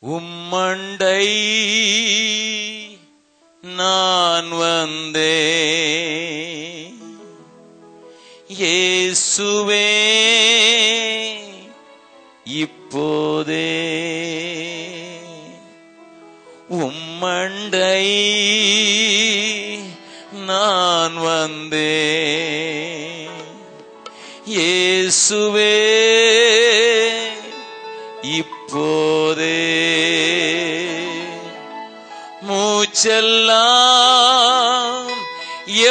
உம்மண்டை நான் வந்தேன், இயேசுவே இப்போதே உம்மண்டை நான் வந்தேன், இயேசுவே இப்போதே மூச்செல்லாம்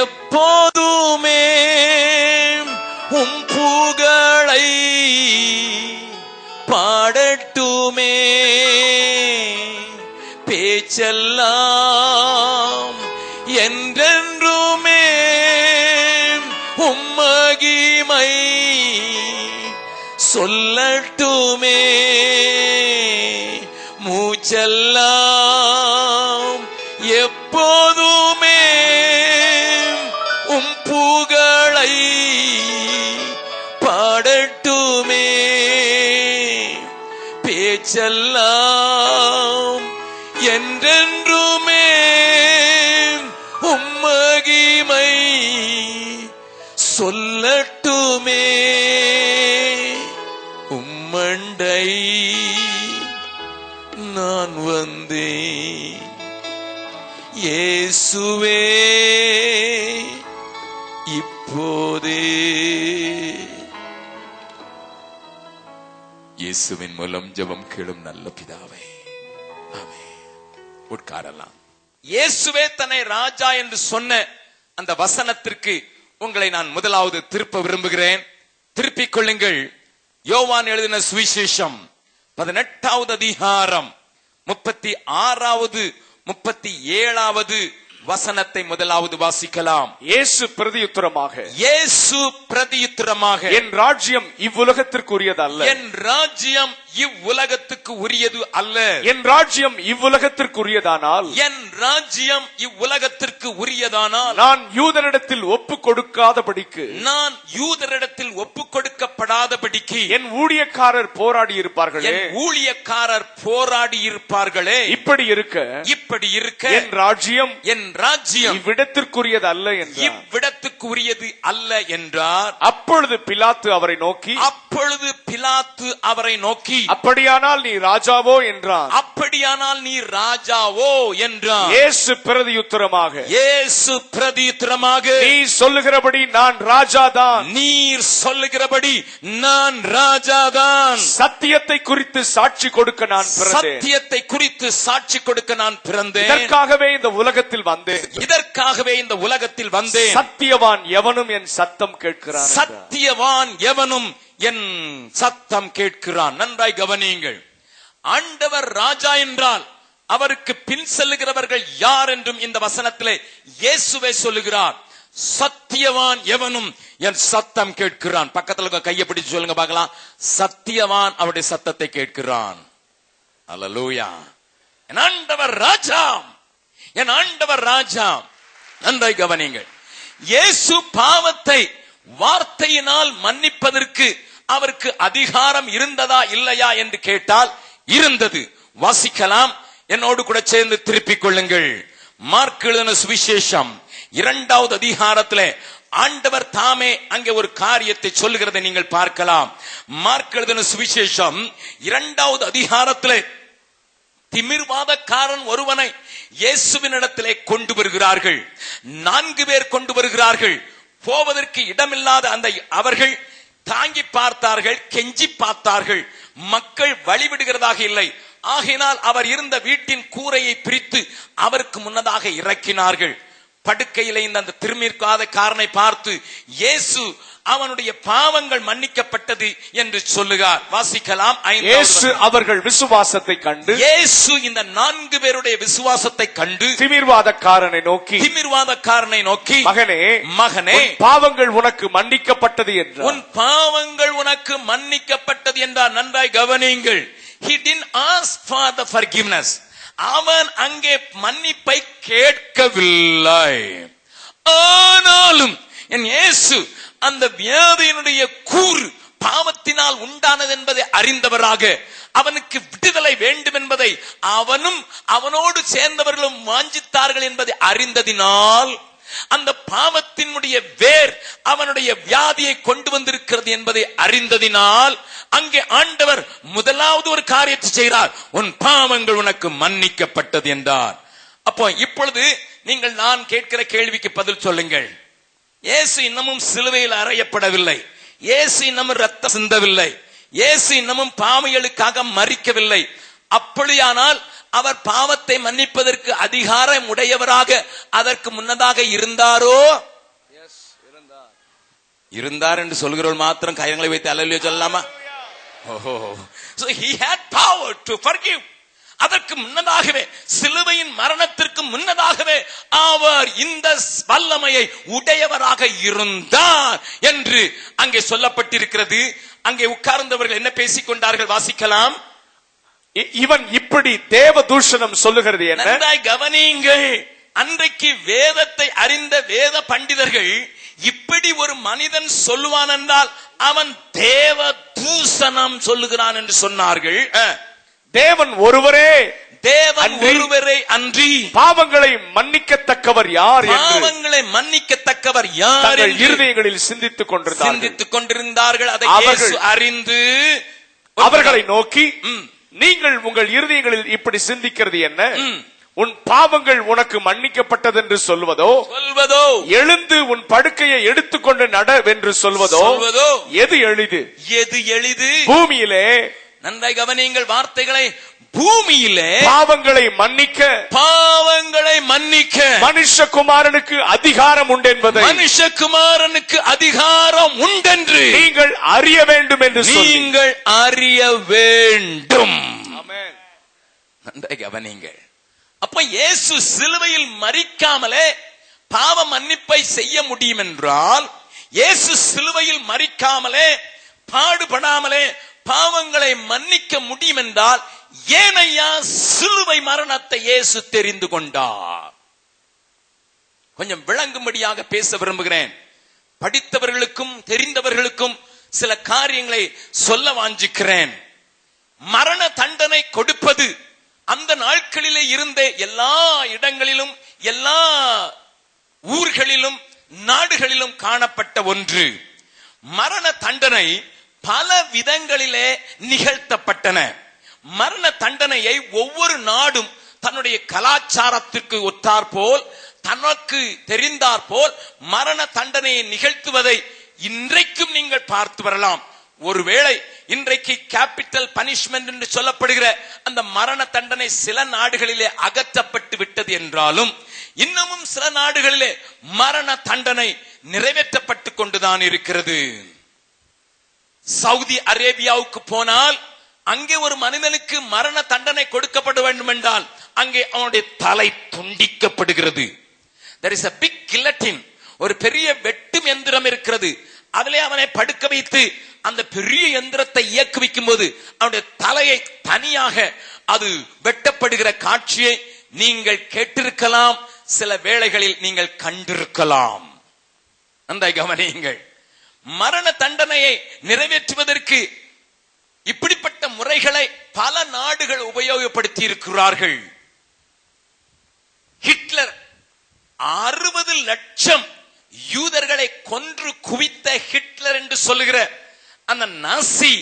எப்போதுமே உம் புகழை பாடட்டுமே, பேச்செல்லாம் என்றென்றுமே உம் மகிமை சொல்லட்டுமே, மூச்செல்லாம் எப்போதுமே உம் புகழை பாடட்டுமே, பேச்செல்லாம் என்றென்றுமே உம் மகிமை சொல்லட்டுமே, உம்மண்டை நான் வந்தேன், இயேசுவே இப்போதே. இயேசுவின் மூலம் ஜெபம் கேளும் நல்ல பிதாவே, ஆமென். உட்காரலாம். இயேசுவே தன்னை ராஜா என்று சொன்ன அந்த வசனத்திற்கு உங்களை நான் முதலாவது திருப்ப விரும்புகிறேன். திருப்பிக் கொள்ளுங்கள். யோவான் எழுதின சுவிசேஷம் 18வது அதிகாரம் 36வது 37வது வசனத்தை முதலாவது வாசிக்கலாம். இயேசு பிரதியுத்தரமாக, என் ராஜ்யம் இவ்வுலகத்திற்கு உரியது அல்ல, என் ராஜ்யம் இவ்வுலகத்துக்கு உரியது அல்ல, என் ராஜ்யம் இவ்வுலகத்திற்கு உரியதானால், என் ராஜ்யம் இவ்வுலகத்திற்கு உரியதானால் நான் யூதரிடத்தில் ஒப்பு கொடுக்காதபடிக்கு, நான் யூதரிடத்தில் ஒப்பு கொடுக்கப்படாதபடிக்கு என் ஊழியக்காரர் போராடி இருப்பார்களே, என் ஊழியக்காரர் போராடி இருப்பார்களே. இப்படி இருக்க என் ராஜ்யம் இவ்விடத்திற்குரியது அல்ல என்றார். இவ்விடத்துக்கு உரியது அல்ல என்றார். அப்பொழுது பிலாத்து அவரை நோக்கி அப்படியானால் நீ ராஜாவோ என்றான். இயேசு பிரதியுத்தரமாக, நீ சொல்லுகிறபடி நான் ராஜாதான், நீர் சொல்லுகிறபடி நான் ராஜாதான். சத்தியத்தை குறித்து சாட்சி கொடுக்க நான் பிறந்தேன், சத்தியத்தை குறித்து சாட்சி கொடுக்க நான் பிறந்தேன். இதற்காகவே இந்த உலகத்தில் வந்தேன், சத்தியவான் எவனும் என் சத்தம் கேட்கிறான், சத்தியவான் எவனும் என் சத்தம் கேட்கிறான். நன்றாய் கவனியுங்கள். ஆண்டவர் ராஜா என்றால் அவருக்கு பின் செல்லுகிறவர்கள் யார் என்றும் இந்த வசனத்திலே இயேசுவே சொல்லுகிறார். சத்தியவான் எவனும் என் சத்தம் கேட்கிறான். பக்கத்துல கையை பிடிச்சு சொல்லுங்க பார்க்கலாம். சத்தியவான் அவருடைய சத்தத்தை கேட்கிறான். அல்லேலூயா. என் ஆண்டவர் ராஜா, என் ஆண்டவர் ராஜா. நன்றாய் கவனியுங்கள். இயேசு பாவத்தை வார்த்தையினால் மன்னிப்பதற்கு அவருக்கு அதிகாரம் இருந்ததா இல்லையா என்று கேட்டால் இருந்தது. வாசிக்கலாம். என்னோடு கூட சேர்ந்து திருப்பிக் கொள்ளுங்கள். மார்க் எழுதின சுவிசேஷம் 2வது அதிகாரத்திலே ஆண்டவர் தாமே அங்கே ஒரு காரியத்தை சொல்லுகிறதை நீங்கள் பார்க்கலாம். மார்க் எழுதின சுவிசேஷம் 2வது அதிகாரத்திலே திமிர்வாதக்காரன் ஒருவனை இயேசுவினிடத்திலே கொண்டு வருகிறார்கள். 4 பேர் கொண்டு வருகிறார்கள். போவதற்கு இடமில்லாத அந்த அவர்கள் தாங்கி பார்த்தார்கள், கெஞ்சி பார்த்தார்கள். மக்கள் வழிவிடுகிறதாக இல்லை. ஆகையினால் அவர் இருந்த வீட்டின் கூரையை பிரித்து அவருக்கு முன்னதாக இறக்கினார்கள். படுக்கையிலே இந்த திரும்பியிருக்காத காரனை பார்த்து இயேசு அவனுடைய பாவங்கள் மன்னிக்கப்பட்டது என்று சொல்லுகிறார். வாசிக்கலாம். இயேசு அவர்கள் விசுவாசத்தை கண்டு, இயேசு இந்த 4 பேருடைய விசுவாசத்தை கண்டு திமிர்வாதக்காரனை நோக்கி, மகனே பாவங்கள் உனக்கு மன்னிக்கப்பட்டது என்றார். உன் பாவங்கள் உனக்கு மன்னிக்கப்பட்டது என்றார். நன்றாய் கவனியுங்கள். He didn't ask for the forgiveness. அவன் அங்கே மன்னிப்பை கேட்கவில்லை. ஆனாலும் என் இயேசு அந்த வியாதியினுடைய கூறு பாவத்தினால் உண்டானது என்பதை அறிந்தவராக, அவனுக்கு விடுதலை வேண்டும் என்பதை அவனும் அவனோடு சேர்ந்தவர்களும் வாஞ்சித்தார்கள் என்பதை அறிந்ததினால், அந்த பாவத்தினுடைய வேர் அவனுடைய வியாதியை கொண்டு வந்திருக்கிறது என்பதை அறிந்ததினால், அங்கே ஆண்டவர் முதலாவது ஒரு காரியத்தை செய்கிறார். உன் பாவங்கள் உனக்கு மன்னிக்கப்பட்டது என்றார். அப்போ இப்பொழுது நீங்கள் நான் கேட்கிற கேள்விக்கு பதில் சொல்லுங்கள். இயேசு இன்னமும் சிலுவையில் அறையப்படவில்லை, இயேசு இன்னமும் ரத்தம் சிந்தவில்லை, இயேசு இன்னமும் பாவிகளுக்காக மரிக்கவில்லை. அப்படியானால் அவர் பாவத்தை மன்னிப்பதற்கு அதிகாரம் உடையவராக அதற்கு முன்னதாக இருந்தாரோ? இருந்தார் என்று சொல்கிறவர்கள் மாத்திரம் கைகளை வைத்து அல்லேலூயா சொல்லலாமா? ஓஹோ, so he had power to forgive. அதற்கு முன்னதாகவே, சிலுவையின் மரணத்திற்கு முன்னதாகவே அவர் இந்த வல்லமையை உடையவராக இருந்தார் என்று அங்கே சொல்லப்பட்டிருக்கிறது. அங்கே உட்கார்ந்தவர்கள் என்ன பேசிக் கொண்டார்கள்? வாசிக்கலாம். இவன் இப்படி தேவ தூஷணம் சொல்லுகிறது என்ன? நன்றாய் கவனியுங்கள். அன்றைக்கு வேதத்தை அறிந்த வேத பண்டிதர்கள் இப்படி ஒரு மனிதன் சொல்லுவான் என்றால் அவன் தேவ தூஷணம் சொல்லுகிறான் என்று சொன்னார்கள். தேவன் ஒருவரே, தேவன் ஒருவரே அன்றி பாவங்களை மன்னிக்கத்தக்கவர் யார் என்று பாவங்களை மன்னிக்கத்தக்கவர் யார் என்று இருதயங்களில் சிந்தித்துக் கொண்டிருந்தார்கள். அதை இயேசு அறிந்து அவர்களை நோக்கி, நீங்கள் உங்கள் இருதயங்களில் இப்படி சிந்திக்கிறது என்ன? உன் பாவங்கள் உனக்கு மன்னிக்கப்பட்டது என்று சொல்வதோ, எழுந்து உன் படுக்கையை எடுத்துக்கொண்டு நட என்று சொல்வதோ எது எளிது? எது எளிது? பூமியிலே, நன்றாய் கவனியுங்கள் வார்த்தைகளை, பூமியிலே பாவங்களை மன்னிக்க மனுஷகுமாரனுக்கு அதிகாரம் உண்டு என்பதை, மனுஷகுமாரனுக்கு அதிகாரம் உண்டென்று நீங்கள் அறிய வேண்டும் என்று நீங்கள் அறிய வேண்டும். நன்றாய் கவனியுங்கள். அப்ப இயேசு சிலுவையில் மரிக்காமலே பாவ மன்னிப்பை செய்ய முடியும் என்றால், இயேசு சிலுவையில் மரிக்காமலே பாடுபடாமலே பாவங்களை மன்னிக்க முடியும் என்றால், ஏனையா சிலுவை மரணத்தை இயேசு தெரிந்து கொண்டார்? கொஞ்சம் விளங்கும்படியாக பேச விரும்புகிறேன். படித்தவர்களுக்கும் தெரிந்தவர்களுக்கும் சில காரியங்களை சொல்ல வாஞ்சிக்கிறேன். மரண தண்டனை கொடுப்பது அந்த நாட்களிலே இருந்த எல்லா இடங்களிலும், எல்லா ஊர்களிலும், நாடுகளிலும் காணப்பட்ட ஒன்று. மரண தண்டனை பல விதங்களிலே நிகழ்த்தப்பட்டன. மரண தண்டனையை ஒவ்வொரு நாடும் தன்னுடைய கலாச்சாரத்திற்கு ஒத்தாற்போல், தனக்கு தெரிந்தாற்போல் மரண தண்டனையை நிகழ்த்துவதை இன்றைக்கும் நீங்கள் பார்த்து வரலாம். ஒருவேளை இன்றைக்கு கேபிட்டல் பனிஷ்மெண்ட் என்று சொல்லப்படுகிற அந்த மரண தண்டனை சில நாடுகளிலே அகற்றப்பட்டு விட்டது என்றாலும், இன்னமும் சில நாடுகளிலே மரண தண்டனை நிறைவேற்றப்பட்டு கொண்டுதான் இருக்கிறது. சவுதி அரேபியாவுக்கு போனால் அங்கே ஒரு மனிதனுக்கு மரண தண்டனை கொடுக்கப்பட வேண்டும் என்றால் அங்கே அவனுடைய தலை துண்டிக்கப்படுகிறது. There is a big guillotine, ஒரு பெரிய வெட்டும் எந்திரம் இருக்கிறது. அதிலே அவனை படுக்க வைத்து அந்த பெரிய எந்திரத்தை இயக்குவிக்கும் போது அவனுடைய தலையை தனியாக அது வெட்டப்படுகிற காட்சியை நீங்கள் கேட்டிருக்கலாம், சில வேளைகளில் நீங்கள் கண்டிருக்கலாம். அந்த கவனியுங்கள். மரண தண்டனையை நிறைவேற்றுவதற்கு இப்படிப்பட்ட முறைகளை பல நாடுகள் உபயோகப்படுத்தி இருக்கிறார்கள். ஹிட்லர் 60 லட்சம் யூதர்களை கொன்று குவித்த ஹிட்லர் என்று சொல்லுகிற அந்த நாசி